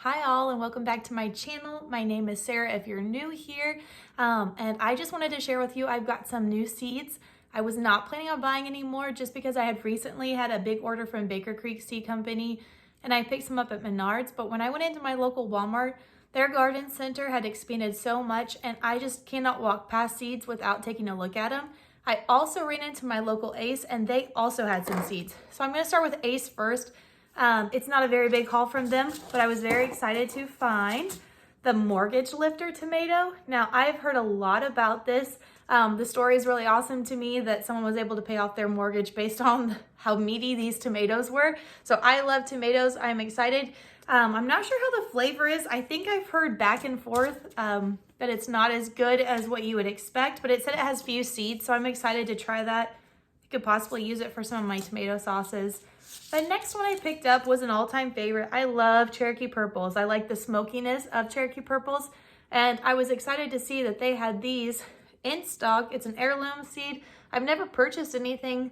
Hi all and welcome back to my channel. My name is Sarah if you're new here, and I just wanted to share with you I've got some new seeds. I was not planning on buying any more just because I had recently had a big order from Baker Creek Seed Company and I picked some up at Menards, but when I went into my local Walmart, their garden center had expanded so much and I just cannot walk past seeds without taking a look at them. I also ran into my local Ace and they also had some seeds. So I'm going to start with Ace first. It's not a very big haul from them, but I was very excited to find the Mortgage Lifter tomato. Now, I've heard a lot about this. The story is really awesome to me that someone was able to pay off their mortgage based on how meaty these tomatoes were. So I love tomatoes. I'm excited. I'm not sure how the flavor is. I think I've heard back and forth that it's not as good as what you would expect, but it said it has few seeds, so I'm excited to try that. I could possibly use it for some of my tomato sauces. The next one I picked up was an all-time favorite. I love Cherokee Purples. I like the smokiness of Cherokee Purples, and I was excited to see that they had these in stock. It's an heirloom seed. I've never purchased anything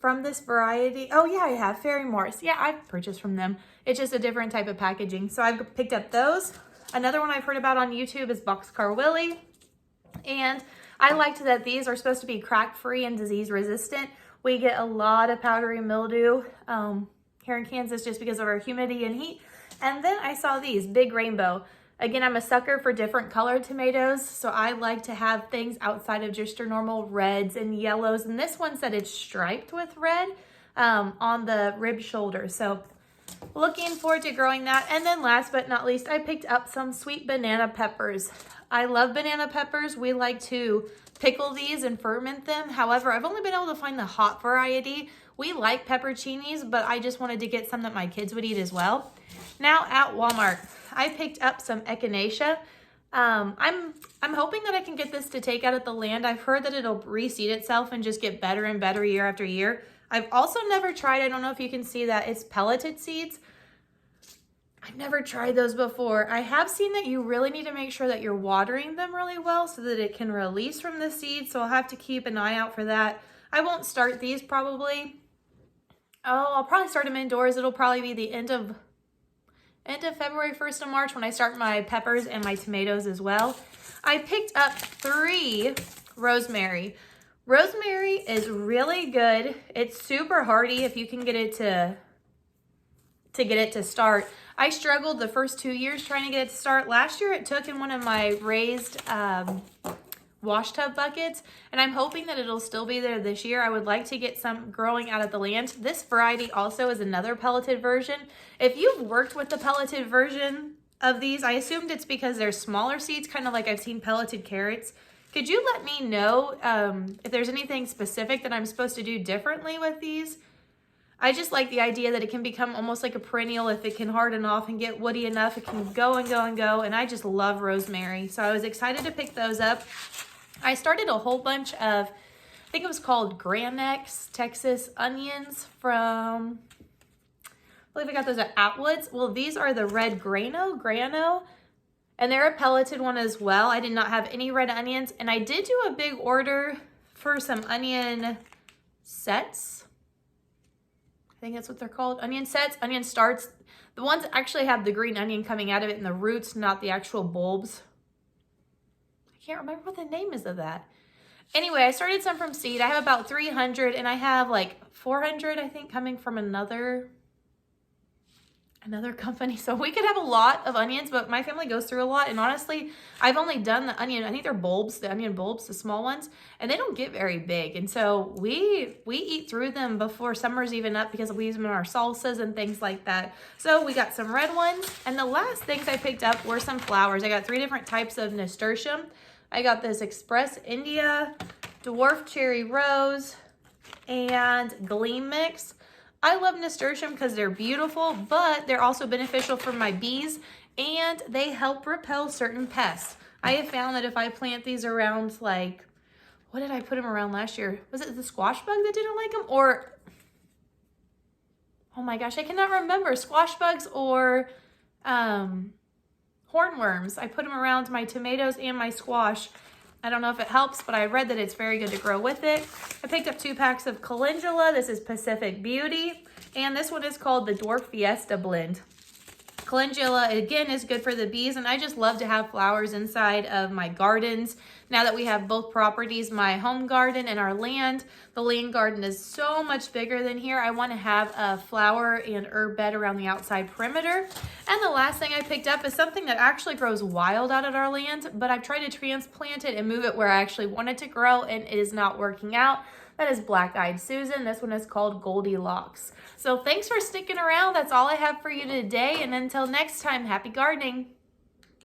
from this variety. Oh yeah, I have. Fairy Morse. Yeah, I've purchased from them. It's just a different type of packaging. So I've picked up those. Another one I've heard about on YouTube is Boxcar Willie, and I liked that these are supposed to be crack-free and disease-resistant. We get a lot of powdery mildew here in Kansas just because of our humidity and heat. And then I saw these, Big Rainbow. Again, I'm a sucker for different colored tomatoes, so I like to have things outside of just your normal reds and yellows. And this one said it's striped with red on the rib shoulder. So looking forward to growing that. And then last but not least, I picked up some sweet banana peppers. I love banana peppers. We like to pickle these and ferment them. However, I've only been able to find the hot variety. We like pepperoncinis, but I just wanted to get some that my kids would eat as well. Now at Walmart, I picked up some echinacea. I'm hoping that I can get this to take out at the land. I've heard that it'll reseed itself and just get better and better year after year. I've also never tried, I don't know if you can see that, it's pelleted seeds. I've never tried those before. I have seen that you really need to make sure that you're watering them really well so that it can release from the seed. So I'll have to keep an eye out for that. I won't start these probably. Oh, I'll probably start them indoors. It'll probably be the end of February, 1st of March when I start my peppers and my tomatoes as well. I picked up 3 rosemary. Rosemary is really good. It's super hardy if you can get it to start. I struggled the first 2 years trying to get it to start. Last year it took in one of my raised wash tub buckets, and I'm hoping that it'll still be there this year. I would like to get some growing out of the land. This variety also is another pelleted version. If you've worked with the pelleted version of these, I assumed it's because they're smaller seeds, kind of like I've seen pelleted carrots. Could you let me know if there's anything specific that I'm supposed to do differently with these? I just like the idea that it can become almost like a perennial. If it can harden off and get woody enough, it can go and go and go. And I just love rosemary. So I was excited to pick those up. I started a whole bunch of, I think it was called Granex Texas onions from, I believe I got those at Atwoods. Well, these are the red grano, and they're a pelleted one as well. I did not have any red onions, and I did do a big order for some onion sets. I think that's what they're called. Onion sets, onion starts. The ones that actually have the green onion coming out of it and the roots, not the actual bulbs. I can't remember what the name is of that. Anyway, I started some from seed. I have about 300 and I have like 400, I think, coming from another company. So we could have a lot of onions, but my family goes through a lot. And honestly, I've only done the onion, I think they're bulbs, the onion bulbs, the small ones, and they don't get very big. And so we eat through them before summer's even up because we use them in our salsas and things like that. So we got some red ones. And the last things I picked up were some flowers. I got 3 different types of nasturtium. I got this Express India, Dwarf Cherry Rose, and Gleam Mix. I love nasturtium because they're beautiful, but they're also beneficial for my bees and they help repel certain pests. I have found that if I plant these around, like, what did I put them around last year? Was it the squash bug that didn't like them? Or, oh my gosh, I cannot remember. Squash bugs or hornworms. I put them around my tomatoes and my squash. I don't know if it helps, but I read that it's very good to grow with it. I picked up 2 packs of calendula. This is Pacific Beauty. And this one is called the Dwarf Fiesta Blend. Calendula, again, is good for the bees, and I just love to have flowers inside of my gardens. Now that we have both properties, my home garden and our land, the land garden is so much bigger than here. I want to have a flower and herb bed around the outside perimeter. And the last thing I picked up is something that actually grows wild out at our land, but I've tried to transplant it and move it where I actually want it to grow, and it is not working out. That is Black-Eyed Susan. This one is called Goldilocks. So thanks for sticking around. That's all I have for you today. And until next time, happy gardening.